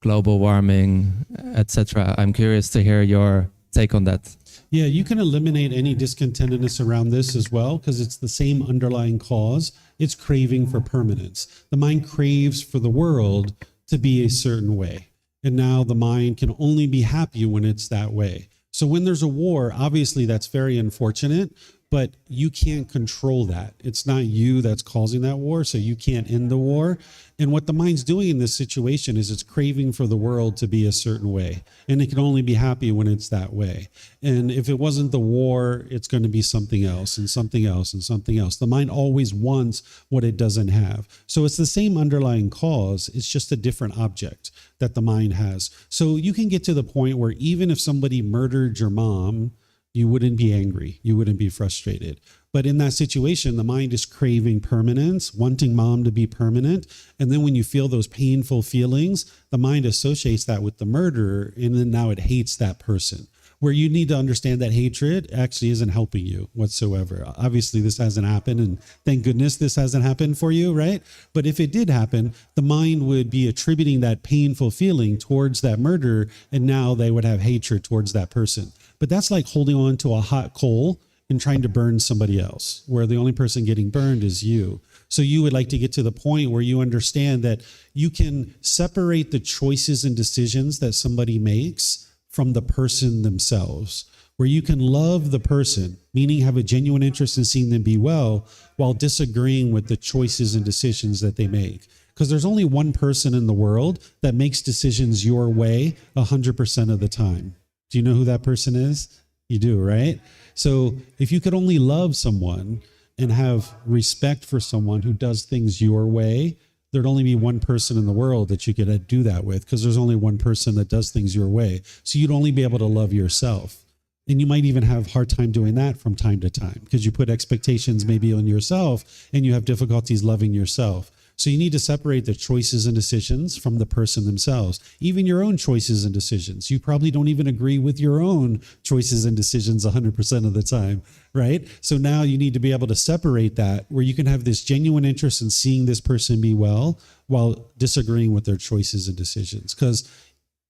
[SPEAKER 5] global warming, etc.? I'm curious to hear your take on that.
[SPEAKER 1] Yeah, you can eliminate any discontentedness around this as well, because it's the same underlying cause. It's craving for permanence. The mind craves for the world to be a certain way. And now the mind can only be happy when it's that way. So when there's a war, obviously that's very unfortunate, but you can't control that. It's not you that's causing that war, so you can't end the war. And what the mind's doing in this situation is it's craving for the world to be a certain way. And it can only be happy when it's that way. And if it wasn't the war, it's going to be something else and something else and something else. The mind always wants what it doesn't have. So it's the same underlying cause. It's just a different object that the mind has. So you can get to the point where even if somebody murdered your mom, you wouldn't be angry. You wouldn't be frustrated. But in that situation, the mind is craving permanence, wanting mom to be permanent. And then when you feel those painful feelings, the mind associates that with the murderer, and then now it hates that person. Where you need to understand that hatred actually isn't helping you whatsoever. Obviously, this hasn't happened, and thank goodness this hasn't happened for you, right? But if it did happen, the mind would be attributing that painful feeling towards that murderer, and now they would have hatred towards that person. But that's like holding on to a hot coal and trying to burn somebody else, where the only person getting burned is you. So you would like to get to the point where you understand that you can separate the choices and decisions that somebody makes from the person themselves, where you can love the person, meaning have a genuine interest in seeing them be well, while disagreeing with the choices and decisions that they make. Because there's only one person in the world that makes decisions your way 100% of the time. Do you know who that person is? You do, right? So if you could only love someone and have respect for someone who does things your way, there'd only be one person in the world that you could do that with, because there's only one person that does things your way. So you'd only be able to love yourself. And you might even have a hard time doing that from time to time, because you put expectations maybe on yourself and you have difficulties loving yourself. So you need to separate the choices and decisions from the person themselves. Even your own choices and decisions. You probably don't even agree with your own choices and decisions 100% of the time, right? So now you need to be able to separate that, where you can have this genuine interest in seeing this person be well while disagreeing with their choices and decisions. Because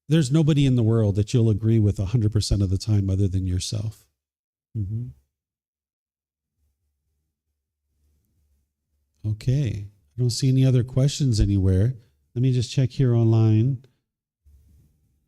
[SPEAKER 1] there's nobody in the world that you'll agree with 100% of the time other than yourself. Mm-hmm. Okay. I don't see any other questions anywhere. Let me just check here online.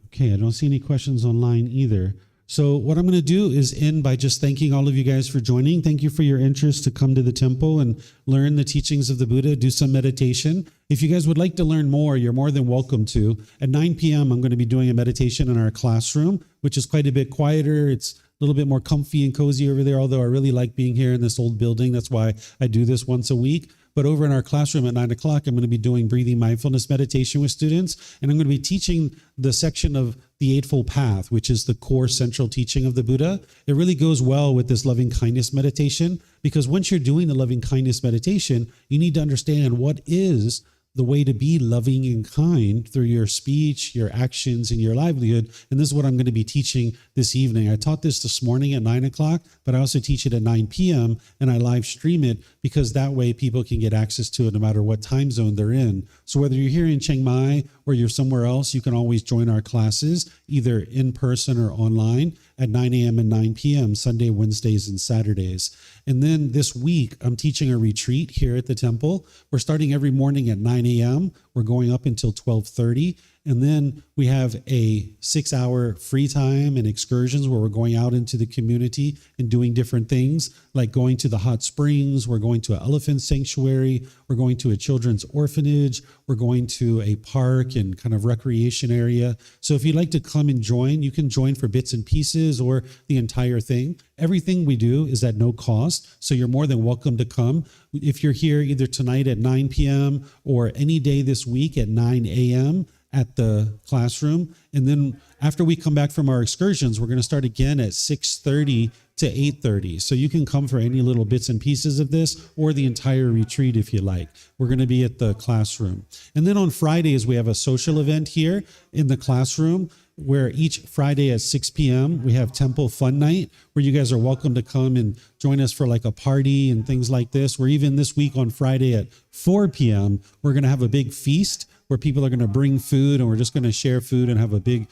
[SPEAKER 1] Okay, I don't see any questions online either. So what I'm going to do is end by just thanking all of you guys for joining. Thank you for your interest to come to the temple and learn the teachings of the Buddha, do some meditation. If you guys would like to learn more, you're more than welcome to. At 9 p.m., I'm going to be doing a meditation in our classroom, which is quite a bit quieter. It's a little bit more comfy and cozy over there, although I really like being here in this old building. That's why I do this once a week. But over in our classroom at 9 o'clock, I'm going to be doing breathing mindfulness meditation with students. And I'm going to be teaching the section of the Eightfold Path, which is the core central teaching of the Buddha. It really goes well with this loving kindness meditation, because once you're doing the loving kindness meditation, you need to understand what is the way to be loving and kind through your speech, your actions, and your livelihood. And this is what I'm going to be teaching this evening. I taught this morning at 9 o'clock, but I also teach it at 9 p.m. and I live stream it, because that way people can get access to it no matter what time zone they're in. So whether you're here in Chiang Mai or you're somewhere else, you can always join our classes, either in person or online, at 9 a.m. and 9 p.m., Sunday, Wednesdays, and Saturdays. And then this week, I'm teaching a retreat here at the temple. We're starting every morning at 9 a.m. We're going up until 12:30. And then we have a 6-hour free time and excursions where we're going out into the community and doing different things, like going to the hot springs. We're going to an elephant sanctuary. We're going to a children's orphanage. We're going to a park and kind of recreation area. So if you'd like to come and join, you can join for bits and pieces or the entire thing. Everything we do is at no cost, so you're more than welcome to come. If you're here either tonight at 9 p.m. or any day this week at 9 a.m., at the classroom. And then after we come back from our excursions, we're going to start again at 6:30 to 8:30. So you can come for any little bits and pieces of this or the entire retreat if you like. We're going to be at the classroom. And then on Fridays, we have a social event here in the classroom, where each Friday at 6 p.m. we have Temple Fun Night, where you guys are welcome to come and join us for like a party and things like this. We're even this week on Friday at 4 p.m., we're going to have a big feast where people are going to bring food, and we're just going to share food and have a big,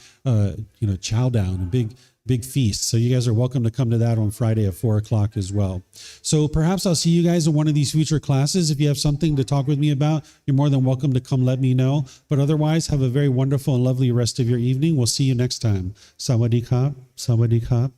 [SPEAKER 1] chow down, a big feast. So you guys are welcome to come to that on Friday at 4 o'clock as well. So perhaps I'll see you guys in one of these future classes. If you have something to talk with me about, you're more than welcome to come let me know. But otherwise, have a very wonderful and lovely rest of your evening. We'll see you next time. Sawadee Kap. Sawadee Kap.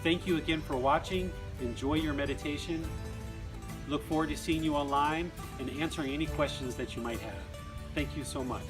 [SPEAKER 1] Thank you again for watching. Enjoy your meditation. Look forward to seeing you online and answering any questions that you might have. Thank you so much.